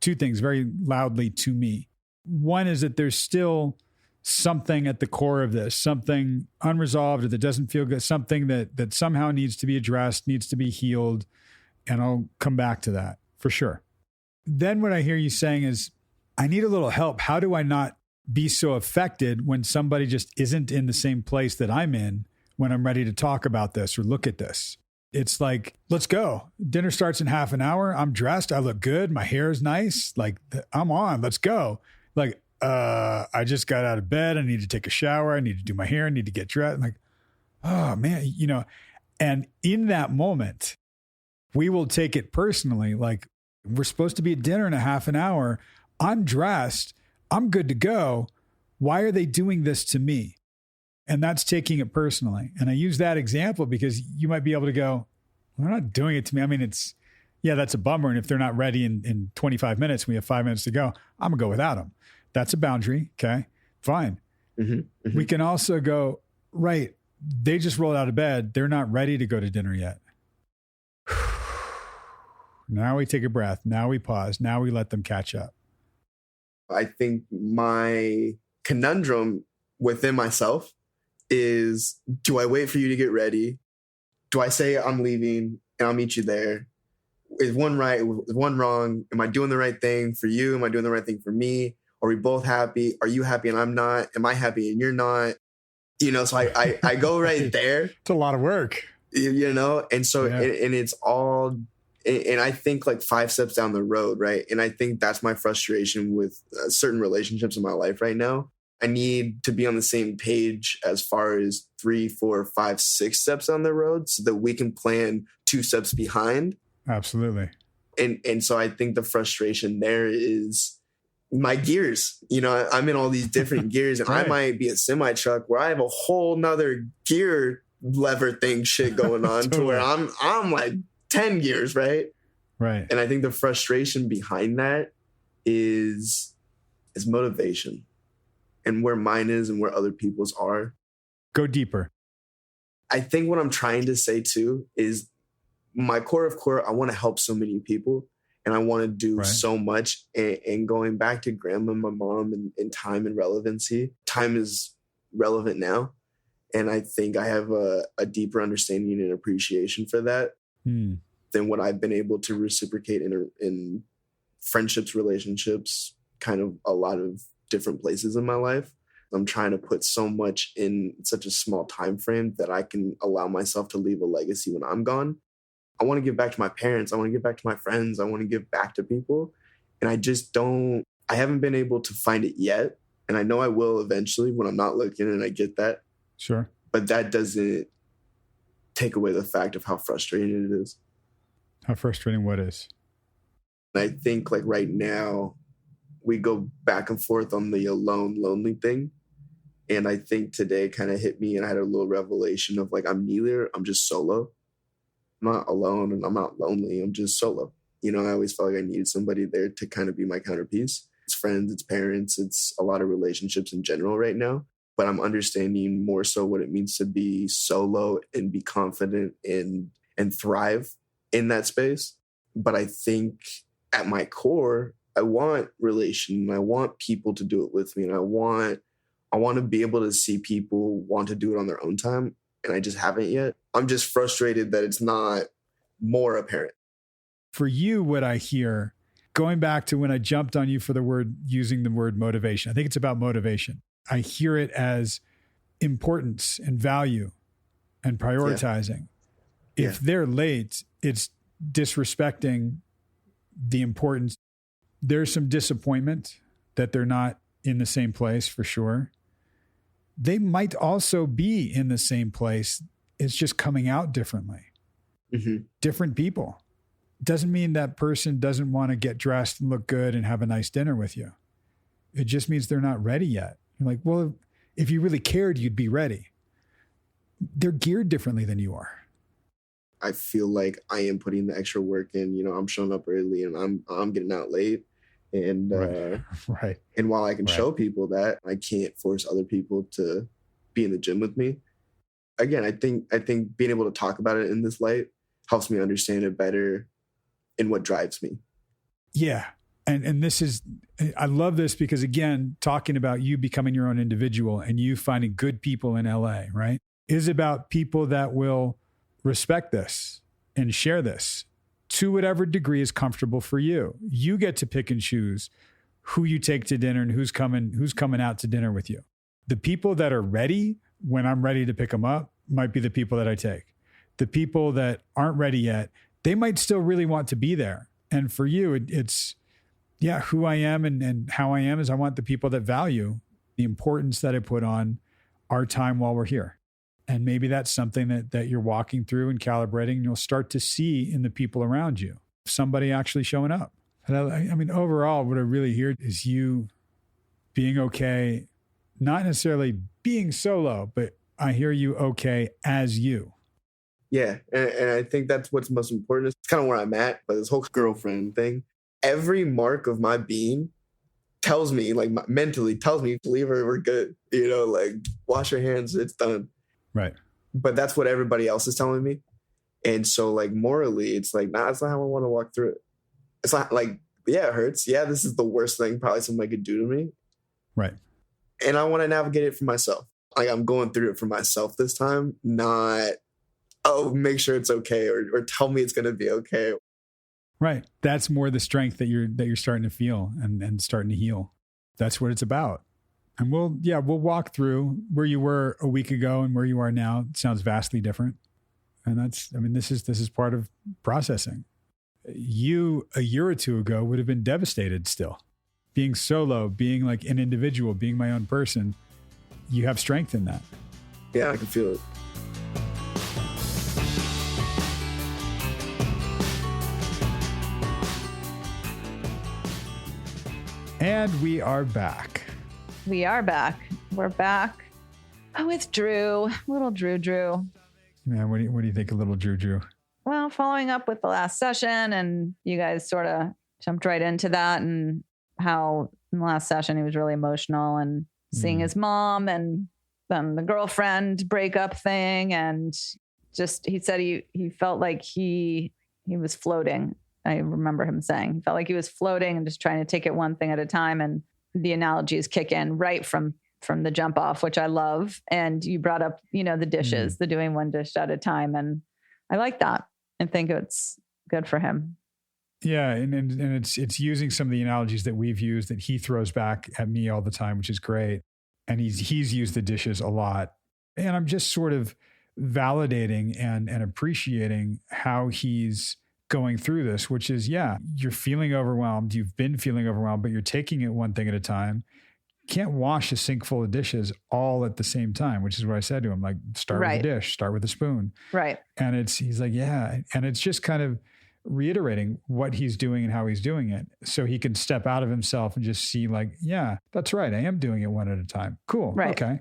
Speaker 1: two things very loudly to me. One is that there's still something at the core of this, something unresolved or that doesn't feel good, something that somehow needs to be addressed, needs to be healed. And I'll come back to that for sure. Then what I hear you saying is, I need a little help. How do I not be so affected when somebody just isn't in the same place that I'm in when I'm ready to talk about this or look at this? It's like, let's go. Dinner starts in half an hour. I'm dressed. I look good. My hair is nice. Like I'm on. Let's go. Like, I just got out of bed. I need to take a shower. I need to do my hair. I need to get dressed. I'm like, oh man, you know, and in that moment, we will take it personally. Like we're supposed to be at dinner in a half an hour. I'm dressed. I'm good to go. Why are they doing this to me? And that's taking it personally. And I use that example because you might be able to go, they're not doing it to me. I mean, that's a bummer. And if they're not ready in 25 minutes, we have 5 minutes to go, I'm gonna go without them. That's a boundary. Okay, fine. We can also go, right, they just rolled out of bed. They're not ready to go to dinner yet. Now we take a breath. Now we pause. Now we let them catch up.
Speaker 3: I think my conundrum within myself is, do I wait for you to get ready? Do I say I'm leaving and I'll meet you there? Is one right? Is one wrong? Am I doing the right thing for you? Am I doing the right thing for me? Are we both happy? Are you happy and I'm not? Am I happy and you're not? You know, so I go right there.
Speaker 1: It's a lot of work.
Speaker 3: You know, and so, and it's all... And I think like 5 steps down the road, right? And I think that's my frustration with certain relationships in my life right now. I need to be on the same page as far as 3, 4, 5, 6 steps down the road so that we can plan 2 steps behind.
Speaker 1: Absolutely.
Speaker 3: And so I think the frustration there is my gears. You know, I'm in all these different gears, and right. I might be a semi truck where I have a whole nother gear lever thing shit going on totally. To where I'm like 10 gears, right?
Speaker 1: Right.
Speaker 3: And I think the frustration behind that is motivation and where mine is and where other people's are.
Speaker 1: Go deeper.
Speaker 3: I think what I'm trying to say too is my core of core, I want to help so many people and I want to do so much. And going back to grandma and my mom and time and relevancy, time is relevant now. And I think I have a deeper understanding and appreciation for that than what I've been able to reciprocate in friendships, relationships, kind of a lot of different places in my life. I'm trying to put so much in such a small time frame that I can allow myself to leave a legacy when I'm gone. I want to give back to my parents. I want to give back to my friends. I want to give back to people. And I haven't been able to find it yet. And I know I will eventually when I'm not looking, and I get that.
Speaker 1: Sure.
Speaker 3: But that doesn't take away the fact of how frustrating it is.
Speaker 1: How frustrating what is?
Speaker 3: And I think like right now we go back and forth on the alone, lonely thing. And I think today kind of hit me and I had a little revelation of like, I'm neither. I'm just solo. I'm not alone and I'm not lonely. I'm just solo. You know, I always felt like I needed somebody there to kind of be my counterpiece. It's friends, it's parents, it's a lot of relationships in general right now. But I'm understanding more so what it means to be solo and be confident and thrive in that space. But I think at my core, I want relation. I want people to do it with me. And I want to be able to see people want to do it on their own time. And I just haven't yet. I'm just frustrated that it's not more apparent.
Speaker 1: For you, what I hear, going back to when I jumped on you for using the word motivation, I think it's about motivation. I hear it as importance and value and prioritizing. Yeah. If they're late, it's disrespecting the importance. There's some disappointment that they're not in the same place for sure. They might also be in the same place. It's just coming out differently. Mm-hmm. Different people. Doesn't mean that person doesn't want to get dressed and look good and have a nice dinner with you. It just means they're not ready yet. You're like, well, if you really cared, you'd be ready. They're geared differently than you are.
Speaker 3: I feel like I am putting the extra work in. You know, I'm showing up early and I'm getting out late. And
Speaker 1: right.
Speaker 3: And while I can show people that, I can't force other people to be in the gym with me. Again, I think being able to talk about it in this light helps me understand it better and what drives me.
Speaker 1: Yeah. And this is, I love this because again, talking about you becoming your own individual and you finding good people in LA, right? Is about people that will respect this and share this to whatever degree is comfortable for you. You get to pick and choose who you take to dinner and who's coming out to dinner with you. The people that are ready when I'm ready to pick them up might be the people that I take. The people that aren't ready yet, they might still really want to be there. And for you, it's who I am and how I am is I want the people that value the importance that I put on our time while we're here. And maybe that's something that you're walking through and calibrating, and you'll start to see in the people around you, somebody actually showing up. And I mean, overall, what I really hear is you being okay, not necessarily being solo, but I hear you okay as you.
Speaker 3: Yeah. And I think that's what's most important. It's kind of where I'm at, but this whole girlfriend thing, every mark of my being tells me, like mentally tells me, leave her, we're good. You know, like wash your hands, it's done.
Speaker 1: Right.
Speaker 3: But that's what everybody else is telling me. And so like morally, it's like, nah, it's not how I want to walk through it. It's not like, yeah, it hurts. Yeah, this is the worst thing probably somebody could do to me.
Speaker 1: Right.
Speaker 3: And I want to navigate it for myself. Like I'm going through it for myself this time, not, oh, make sure it's okay or tell me it's going to be okay.
Speaker 1: Right. That's more the strength that you're starting to feel and starting to heal. That's what it's about. And we'll walk through where you were a week ago and where you are now. It sounds vastly different. And this is part of processing. You a year or two ago would have been devastated still. Being solo, being like an individual, being my own person, you have strength in that.
Speaker 3: Yeah, I can feel it.
Speaker 1: And we are back.
Speaker 2: We are back. We're back with Drew, little Drew.
Speaker 1: Man, what do you think of little Drew?
Speaker 2: Well, following up with the last session, and you guys sort of jumped right into that, and how in the last session he was really emotional and seeing his mom and then the girlfriend breakup thing, and just he said he felt like he was floating. I remember him saying he felt like he was floating and just trying to take it one thing at a time, and the analogies kick in right from the jump off, which I love. And you brought up, the dishes, the doing one dish at a time. And I like that. I think it's good for him.
Speaker 1: Yeah, and it's using some of the analogies that we've used that he throws back at me all the time, which is great. And he's used the dishes a lot. And I'm just sort of validating and appreciating how he's going through this, which is, yeah, you're feeling overwhelmed. You've been feeling overwhelmed, but you're taking it one thing at a time. Can't wash a sink full of dishes all at the same time, which is what I said to him, like, start with a dish, start with a spoon.
Speaker 2: Right.
Speaker 1: And he's like, yeah. And it's just kind of reiterating what he's doing and how he's doing it. So he can step out of himself and just see like, yeah, that's right. I am doing it one at a time. Cool.
Speaker 2: Right.
Speaker 1: Okay.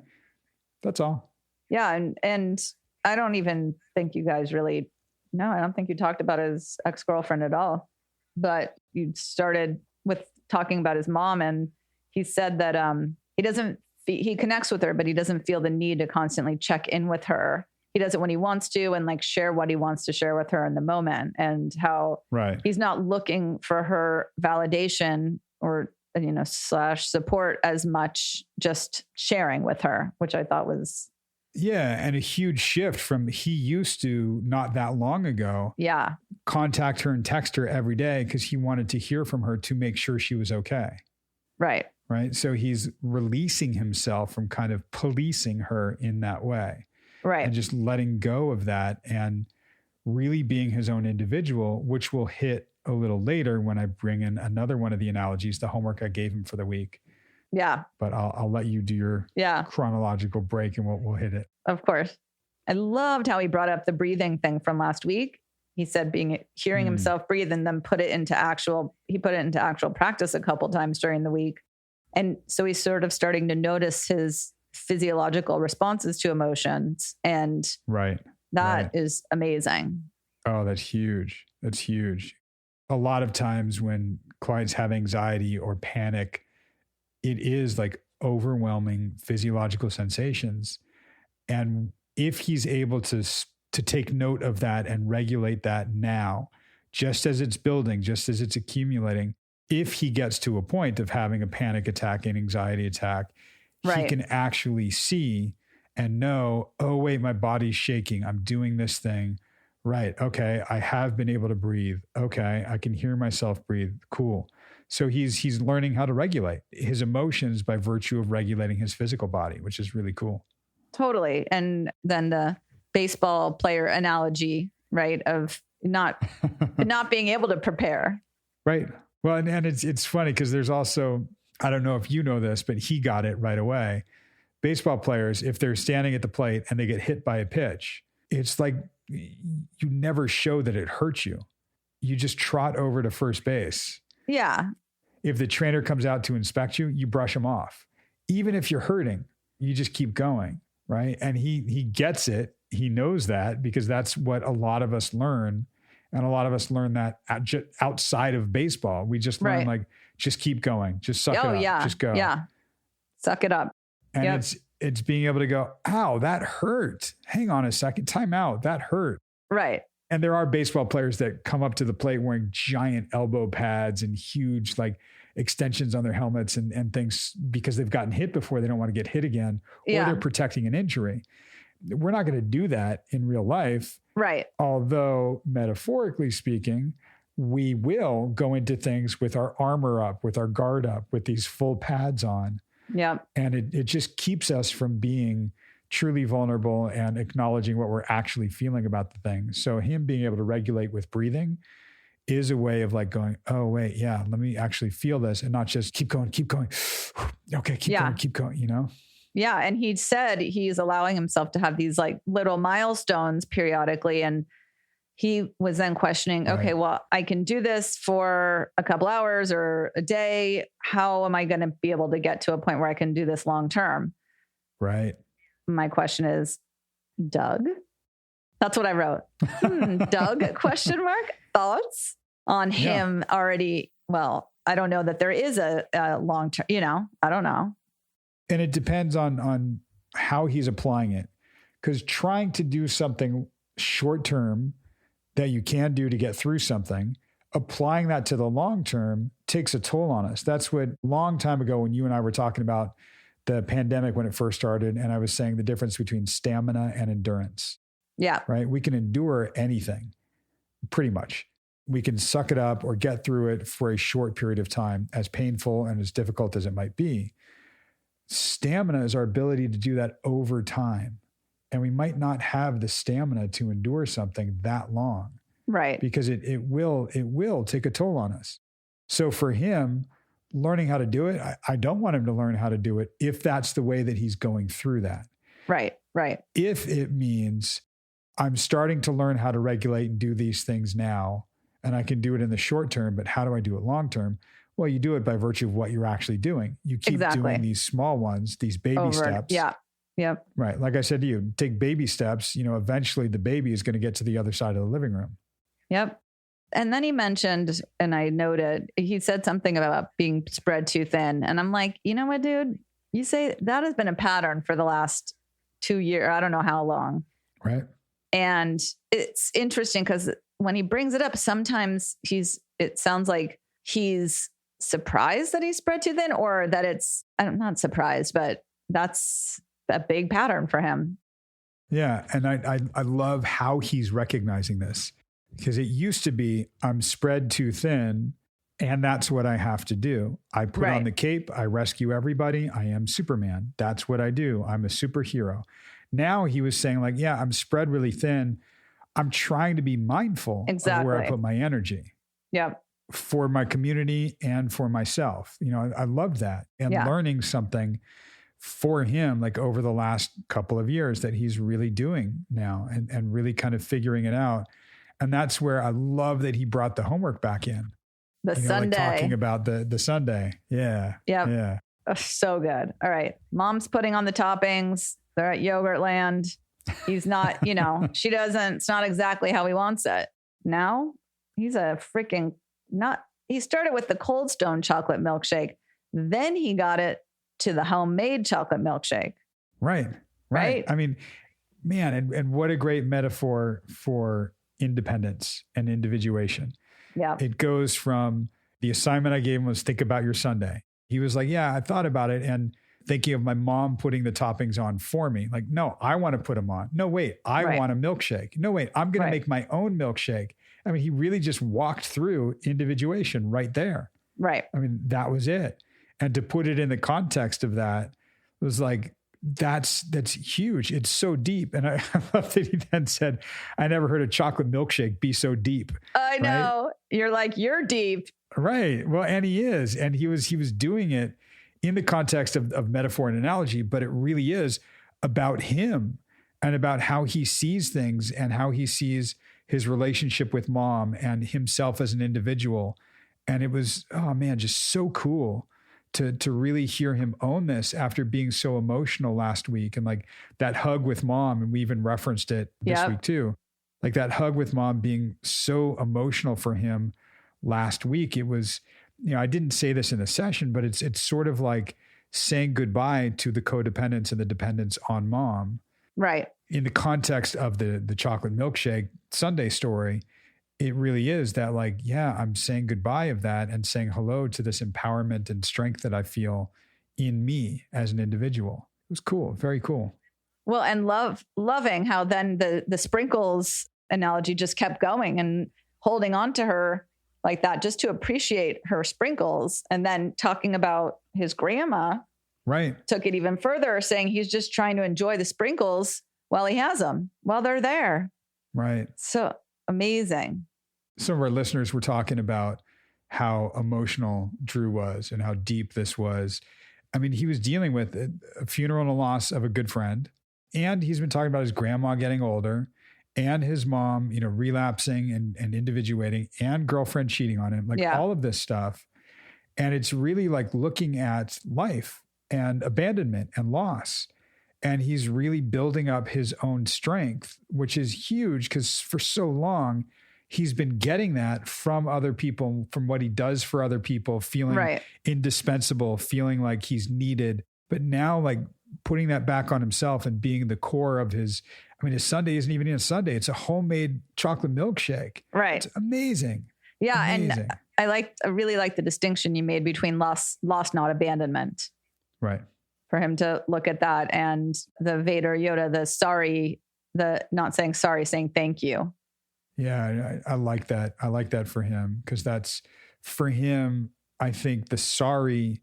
Speaker 1: That's all.
Speaker 2: Yeah. And I don't even think you guys really, no, I don't think you talked about his ex-girlfriend at all, but you started with talking about his mom, and he said that he connects with her, but he doesn't feel the need to constantly check in with her. He does it when he wants to and like share what he wants to share with her in the moment, and how he's not looking for her validation or, / support as much, just sharing with her, which I thought was.
Speaker 1: Yeah. And a huge shift from he used to not that long ago.
Speaker 2: Yeah.
Speaker 1: Contact her and text her every day because he wanted to hear from her to make sure she was okay.
Speaker 2: Right.
Speaker 1: Right. So he's releasing himself from kind of policing her in that way.
Speaker 2: Right.
Speaker 1: And just letting go of that and really being his own individual, which will hit a little later when I bring in another one of the analogies, the homework I gave him for the week.
Speaker 2: Yeah.
Speaker 1: But I'll let you do your chronological break and we'll hit it.
Speaker 2: Of course. I loved how he brought up the breathing thing from last week. He said hearing himself breathe and then put it into actual practice a couple times during the week. And so he's sort of starting to notice his physiological responses to emotions. And that is amazing.
Speaker 1: Oh, that's huge. That's huge. A lot of times when clients have anxiety or panic, it is like overwhelming physiological sensations. And if he's able to take note of that and regulate that now, just as it's building, just as it's accumulating, if he gets to a point of having a panic attack, an anxiety attack, he can actually see and know, oh, wait, my body's shaking. I'm doing this thing. Right. Okay. I have been able to breathe. Okay. I can hear myself breathe. Cool. So he's learning how to regulate his emotions by virtue of regulating his physical body, which is really cool. Totally.
Speaker 2: And then the baseball player analogy, right, of not being able to prepare.
Speaker 1: Right. Well, and it's funny because there's also, I don't know if you know this, but he got it right away. Baseball players, if they're standing at the plate and they get hit by a pitch, it's like you never show that it hurts you. You just trot over to first base.
Speaker 2: Yeah.
Speaker 1: If the trainer comes out to inspect you, you brush him off. Even if you're hurting, you just keep going, right? And he gets it. He knows that because that's what a lot of us learn. And a lot of us learn that outside of baseball. We just learn like, just keep going. Just suck it up.
Speaker 2: Yeah.
Speaker 1: Just go.
Speaker 2: Yeah. Suck it up.
Speaker 1: And it's being able to go, ow, that hurt. Hang on a second. Time out. That hurt.
Speaker 2: Right.
Speaker 1: And there are baseball players that come up to the plate wearing giant elbow pads and huge like extensions on their helmets and things because they've gotten hit before. They don't want to get hit again, or they're protecting an injury. We're not going to do that in real life.
Speaker 2: Right.
Speaker 1: Although metaphorically speaking, we will go into things with our armor up, with our guard up, with these full pads on.
Speaker 2: Yeah.
Speaker 1: And it just keeps us from being truly vulnerable and acknowledging what we're actually feeling about the thing. So him being able to regulate with breathing is a way of like going, oh, wait, yeah, let me actually feel this and not just keep going. Okay, keep going, you know?
Speaker 2: Yeah. And he said he's allowing himself to have these like little milestones periodically. And he was then questioning, okay, well, I can do this for a couple hours or a day. How am I going to be able to get to a point where I can do this long term?
Speaker 1: Right.
Speaker 2: My question is, Doug? That's what I wrote. Doug, question mark? Thoughts on him already? Well, I don't know that there is a long term, I don't know.
Speaker 1: And it depends on how he's applying it. Because trying to do something short term that you can do to get through something, applying that to the long term takes a toll on us. That's what a long time ago when you and I were talking about the pandemic when it first started, and I was saying the difference between stamina and endurance.
Speaker 2: Yeah.
Speaker 1: Right? We can endure anything, pretty much. we can suck it up or get through it for a short period of time, as painful and as difficult as it might be. Stamina is our ability to do that over time. And we might not have the stamina to endure something that long.
Speaker 2: Right.
Speaker 1: Because it will take a toll on us. So for him, learning how to do it, I don't want him to learn how to do it if that's the way that he's going through that.
Speaker 2: Right.
Speaker 1: If it means I'm starting to learn how to regulate and do these things now, and I can do it in the short term, but how do I do it long term? Well, you do it by virtue of what you're actually doing. You keep doing these small ones, these baby steps.
Speaker 2: Yeah. Yep.
Speaker 1: Right. Like I said to you, take baby steps, eventually the baby is going to get to the other side of the living room.
Speaker 2: Yep. And then he mentioned, and I noted, he said something about being spread too thin. And I'm like, you know what, dude? You say that has been a pattern for the last 2 years. I don't know how long.
Speaker 1: Right.
Speaker 2: And it's interesting because when he brings it up, sometimes it sounds like he's surprised that he's spread too thin, or that I'm not surprised, but that's a big pattern for him.
Speaker 1: Yeah. And I love how he's recognizing this, because it used to be I'm spread too thin and that's what I have to do. I put on the cape. I rescue everybody. I am Superman. That's what I do. I'm a superhero. Now he was saying like, yeah, I'm spread really thin. I'm trying to be mindful of where I put my energy.
Speaker 2: Yep.
Speaker 1: For my community and for myself. I loved that. And learning something for him, like over the last couple of years that he's really doing now and really kind of figuring it out. And that's where I love that he brought the homework back in.
Speaker 2: The Sunday.
Speaker 1: Like talking about the Sunday. Yeah.
Speaker 2: Yep.
Speaker 1: Yeah.
Speaker 2: Oh, so good. All right. Mom's putting on the toppings. They're at Yogurt Land. He's not, it's not exactly how he wants it. Now he's he started with the Cold Stone chocolate milkshake. Then he got it to the homemade chocolate milkshake.
Speaker 1: Right. I mean, man, and what a great metaphor for independence and individuation.
Speaker 2: Yeah.
Speaker 1: It goes from the assignment I gave him was think about your Sunday. He was like, yeah, I thought about it. And thinking of my mom putting the toppings on for me. Like, no, I want to put them on. No, wait, I want a milkshake. No, wait, I'm going to make my own milkshake. I mean, he really just walked through individuation right there.
Speaker 2: Right.
Speaker 1: I mean, that was it. And to put it in the context of that was like, that's huge. It's so deep. And I love that he then said, I never heard a chocolate milkshake be so deep.
Speaker 2: I know. You're like, you're deep.
Speaker 1: Right. Well, and he is. And he was doing it in the context of metaphor and analogy, but it really is about him and about how he sees things and how he sees his relationship with mom and himself as an individual. And it was, oh man, just so cool to really hear him own this after being so emotional last week. And like that hug with mom, and we even referenced it this week too, like that hug with mom being so emotional for him last week. It was, I didn't say this in the session, but it's sort of like saying goodbye to the codependence and the dependence on mom.
Speaker 2: Right.
Speaker 1: In the context of the chocolate milkshake Sunday story, it really is that like, yeah, I'm saying goodbye of that and saying hello to this empowerment and strength that I feel in me as an individual. It was cool. Very cool.
Speaker 2: Well, and loving how then the sprinkles analogy just kept going and holding on to her like that, just to appreciate her sprinkles. And then talking about his grandma,
Speaker 1: right,
Speaker 2: took it even further, saying he's just trying to enjoy the sprinkles while he has them, while they're there.
Speaker 1: Right.
Speaker 2: So amazing.
Speaker 1: Some of our listeners were talking about how emotional Drew was and how deep this was. I mean, he was dealing with a funeral and a loss of a good friend. And he's been talking about his grandma getting older and his mom, relapsing and individuating and girlfriend cheating on him, all of this stuff. And it's really like looking at life and abandonment and loss. And he's really building up his own strength, which is huge because for so long, he's been getting that from other people, from what he does for other people, feeling indispensable, feeling like he's needed. But now like putting that back on himself and being the core of his Sunday isn't even a Sunday. It's a homemade chocolate milkshake.
Speaker 2: Right.
Speaker 1: It's amazing.
Speaker 2: Yeah.
Speaker 1: Amazing.
Speaker 2: And I really like the distinction you made between loss, not abandonment.
Speaker 1: Right.
Speaker 2: For him to look at that and the Vader Yoda, the not saying sorry, saying thank you.
Speaker 1: Yeah, I like that. I like that for him, because that's for him. I think the sorry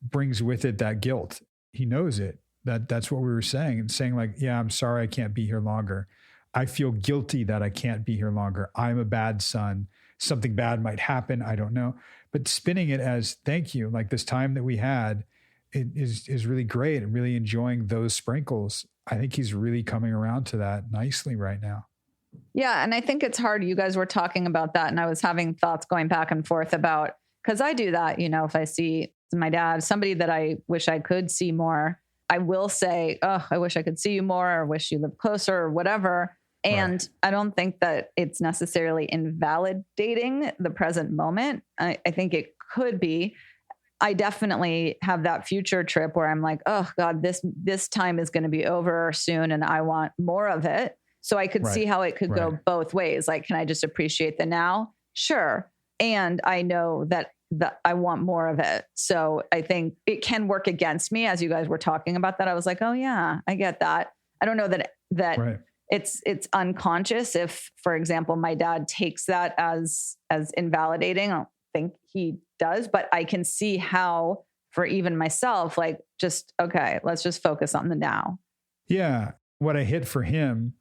Speaker 1: brings with it that guilt. He knows it. That's what we were saying, and saying like, yeah, I'm sorry I can't be here longer. I feel guilty that I can't be here longer. I'm a bad son. Something bad might happen. I don't know. But spinning it as thank you, like this time that we had, it is really great, and really enjoying those sprinkles. I think he's really coming around to that nicely right now.
Speaker 2: Yeah. And I think it's hard. You guys were talking about that, and I was having thoughts going back and forth about, because I do that, if I see my dad, somebody that I wish I could see more, I will say, oh, I wish I could see you more, or wish you lived closer, or whatever. And right. I don't think that it's necessarily invalidating the present moment. I think it could be. I definitely have that future trip where I'm like, oh God, this time is going to be over soon, and I want more of it. So I could see how it could go both ways. Like, can I just appreciate the now? Sure. And I know that I want more of it. So I think it can work against me. As you guys were talking about that, I was like, oh yeah, I get that. I don't know that it's unconscious. If, for example, my dad takes that as invalidating, I don't think he does, but I can see how, for even myself, like, just, okay, let's just focus on the now.
Speaker 1: Yeah. What I hit for him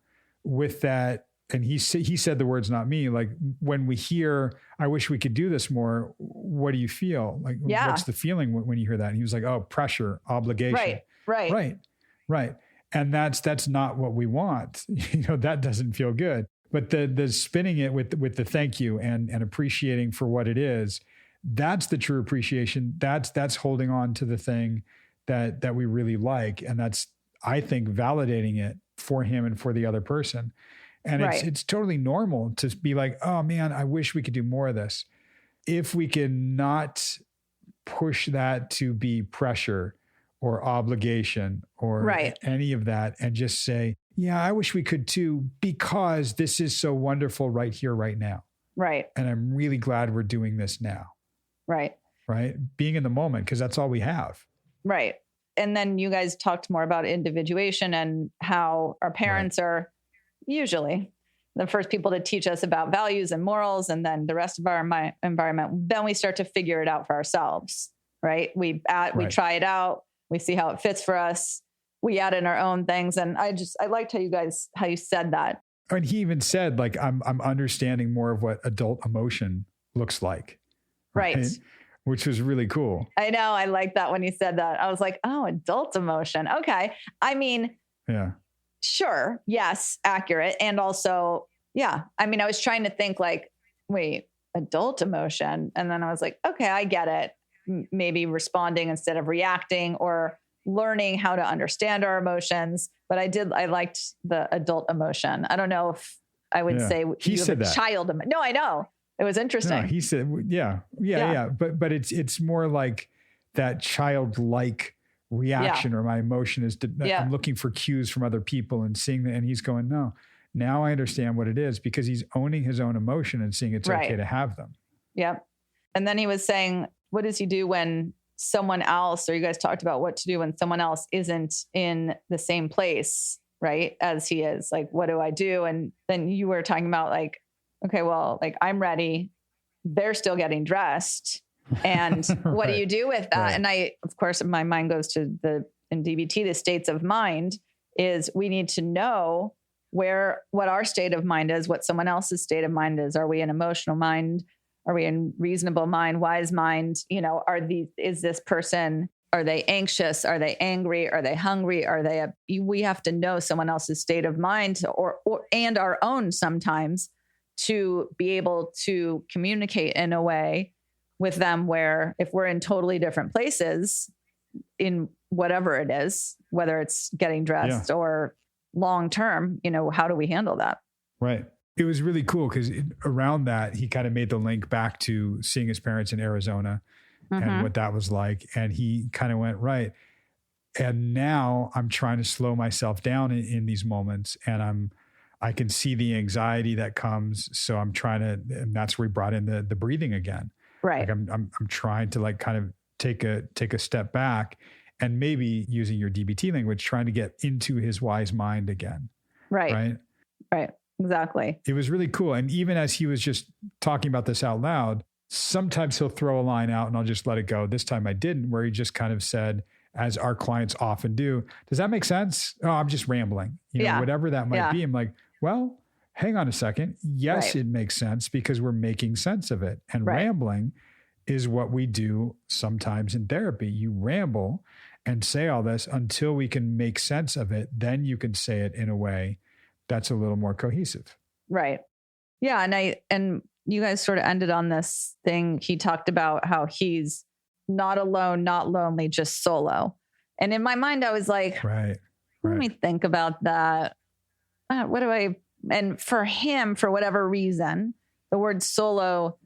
Speaker 1: with that, and he said the words, not me, like, when we hear, I wish we could do this more, what do you feel? Like, what's the feeling when you hear that? And he was like, oh, pressure, obligation. Right. And that's not what we want. That doesn't feel good. But the spinning it with the thank you and appreciating for what it is, that's the true appreciation. That's holding on to the thing that we really like. And that's, I think, validating it for him and for the other person. And it's totally normal to be like, oh man, I wish we could do more of this. If we can not push that to be pressure or obligation or any of that, and just say, yeah, I wish we could too, because this is so wonderful right here, right now.
Speaker 2: Right.
Speaker 1: And I'm really glad we're doing this now.
Speaker 2: Right.
Speaker 1: Right. Being in the moment, because that's all we have.
Speaker 2: Right. And then you guys talked more about individuation and how our parents are usually the first people to teach us about values and morals, and then the rest of our environment. Then we start to figure it out for ourselves, right? We try it out. We see how it fits for us. We add in our own things. And I liked how you said that.
Speaker 1: And he even said, like, I'm understanding more of what adult emotion looks like.
Speaker 2: Right.
Speaker 1: Which was really cool.
Speaker 2: I know. I like that when you said that. I was like, oh, adult emotion. Okay. I mean,
Speaker 1: yeah,
Speaker 2: sure. Yes. Accurate. And also, yeah. I mean, I was trying to think like, wait, adult emotion. And then I was like, okay, I get it. Maybe responding instead of reacting, or learning how to understand our emotions. But I liked the adult emotion. I don't know if I would say
Speaker 1: he said that.
Speaker 2: Child. No, I know. It was interesting.
Speaker 1: No, he said, yeah. But it's more like that childlike reaction, or my emotion is, I'm looking for cues from other people and seeing that. And he's going, no, now I understand what it is, because he's owning his own emotion and seeing it's okay to have them.
Speaker 2: Yep. And then he was saying, what does he do when someone else, or you guys talked about what to do when someone else isn't in the same place, right, as he is? Like, what do I do? And then you were talking about like, okay, well, like, I'm ready. They're still getting dressed. And what do you do with that? And I, of course, my mind goes to in DBT, the states of mind is we need to know what our state of mind is, what someone else's state of mind is. Are we in emotional mind? Are we in reasonable mind, wise mind? Is this person, are they anxious? Are they angry? Are they hungry? We have to know someone else's state of mind and our own sometimes, to be able to communicate in a way with them where, if we're in totally different places in whatever it is, whether it's getting dressed or long-term, how do we handle that?
Speaker 1: Right. It was really cool because around that, he kind of made the link back to seeing his parents in Arizona and what that was like. And he kind of went, right. And now I'm trying to slow myself down in these moments, and I can see the anxiety that comes. So I'm trying to, and that's where we brought in the breathing again.
Speaker 2: Right.
Speaker 1: Like I'm trying to like kind of take a step back, and maybe using your DBT language, trying to get into his wise mind again.
Speaker 2: Right. Exactly.
Speaker 1: It was really cool. And even as he was just talking about this out loud, sometimes he'll throw a line out and I'll just let it go. This time I didn't, where he just kind of said, as our clients often do, does that make sense? Oh, I'm just rambling. Whatever that might be. I'm like, well, hang on a second. Yes, It makes sense because we're making sense of it. And rambling is what we do sometimes in therapy. You ramble and say all this until we can make sense of it. Then you can say it in a way that's a little more cohesive.
Speaker 2: Right. Yeah. And you guys sort of ended on this thing. He talked about how he's not alone, not lonely, just solo. And in my mind, I was like, let me think about that. And for him, for whatever reason, the word solo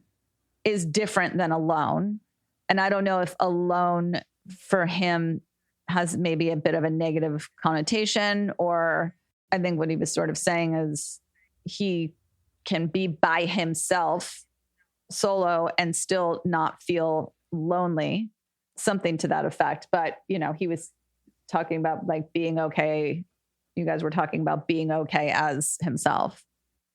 Speaker 2: is different than alone. And I don't know if alone for him has maybe a bit of a negative connotation, or I think what he was sort of saying is he can be by himself solo and still not feel lonely, something to that effect. But, he was talking about like being okay. You guys were talking about being okay as himself.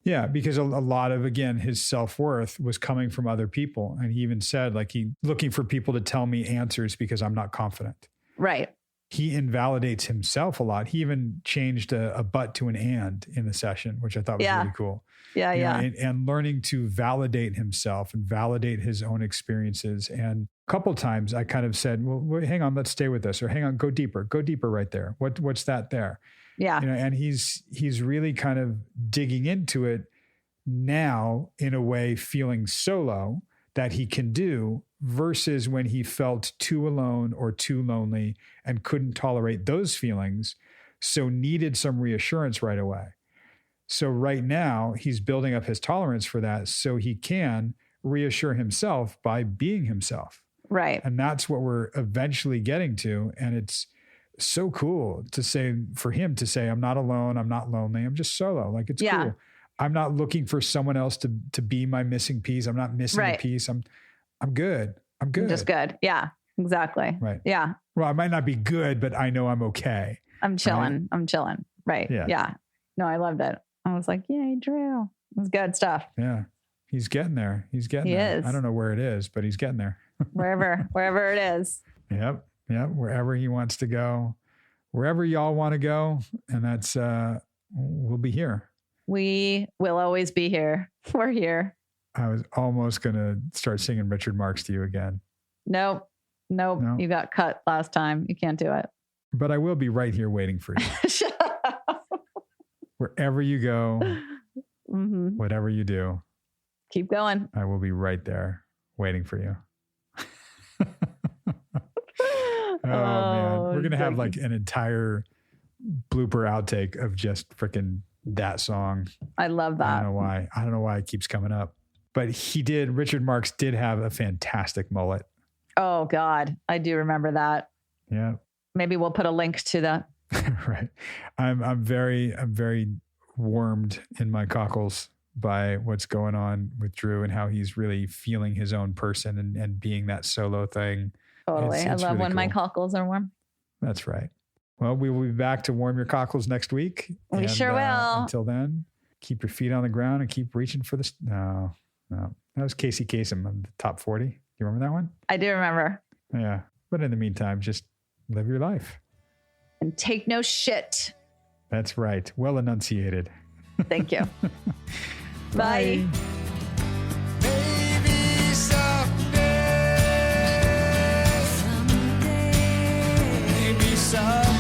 Speaker 1: Yeah, because a lot of, again, his self-worth was coming from other people. And he even said, like, he looking for people to tell me answers because I'm not confident.
Speaker 2: Right.
Speaker 1: He invalidates himself a lot. He even changed a but to an and in the session, which I thought was really cool.
Speaker 2: Yeah.
Speaker 1: And learning to validate himself and validate his own experiences. And a couple of times I kind of said, well, hang on, let's stay with this, or hang on, go deeper right there. What's that there?
Speaker 2: Yeah.
Speaker 1: And he's really kind of digging into it now in a way, feeling solo that he can do, versus when he felt too alone or too lonely and couldn't tolerate those feelings, so needed some reassurance right away. So right now he's building up his tolerance for that so he can reassure himself by being himself.
Speaker 2: Right.
Speaker 1: And that's what we're eventually getting to. And it's so cool to say, for him to say, I'm not alone, I'm not lonely, I'm just solo. Like, it's cool. I'm not looking for someone else to be my missing piece. I'm not missing a piece. I'm good. I'm good.
Speaker 2: Just good. Yeah, exactly.
Speaker 1: Right.
Speaker 2: Yeah.
Speaker 1: Well, I might not be good, but I know I'm okay.
Speaker 2: I'm chilling. Right? I'm chilling. Right. Yeah. No, I loved it. I was like, yay, Drew. It was good stuff.
Speaker 1: Yeah. He's getting there. He is. I don't know where it is, but he's getting there. wherever it is. Yep. Wherever he wants to go, wherever y'all want to go. And that's, we'll be here.
Speaker 2: We will always be here. We're here.
Speaker 1: I was almost going to start singing Richard Marx to you again.
Speaker 2: Nope. You got cut last time. You can't do it.
Speaker 1: But I will be right here waiting for you.
Speaker 2: Shut up.
Speaker 1: Wherever you go, whatever you do.
Speaker 2: Keep going.
Speaker 1: I will be right there waiting for you. Man. We're going to have like an entire blooper outtake of just freaking that song.
Speaker 2: I love that.
Speaker 1: I don't know why it keeps coming up. But Richard Marx did have a fantastic mullet.
Speaker 2: Oh God. I do remember that.
Speaker 1: Yeah.
Speaker 2: Maybe we'll put a link to that.
Speaker 1: Right. I'm very warmed in my cockles by what's going on with Drew and how he's really feeling his own person and being that solo thing.
Speaker 2: Totally. I love really when my cockles are warm.
Speaker 1: That's right. Well, we will be back to warm your cockles next week.
Speaker 2: We sure will.
Speaker 1: Until then, keep your feet on the ground and keep reaching for the... No. That was Casey Kasem on the top 40. You remember that one?
Speaker 2: I do remember.
Speaker 1: Yeah. But in the meantime, just live your life.
Speaker 2: And take no shit.
Speaker 1: That's right. Well enunciated.
Speaker 2: Thank you. Bye.
Speaker 4: Maybe someday. Maybe someday.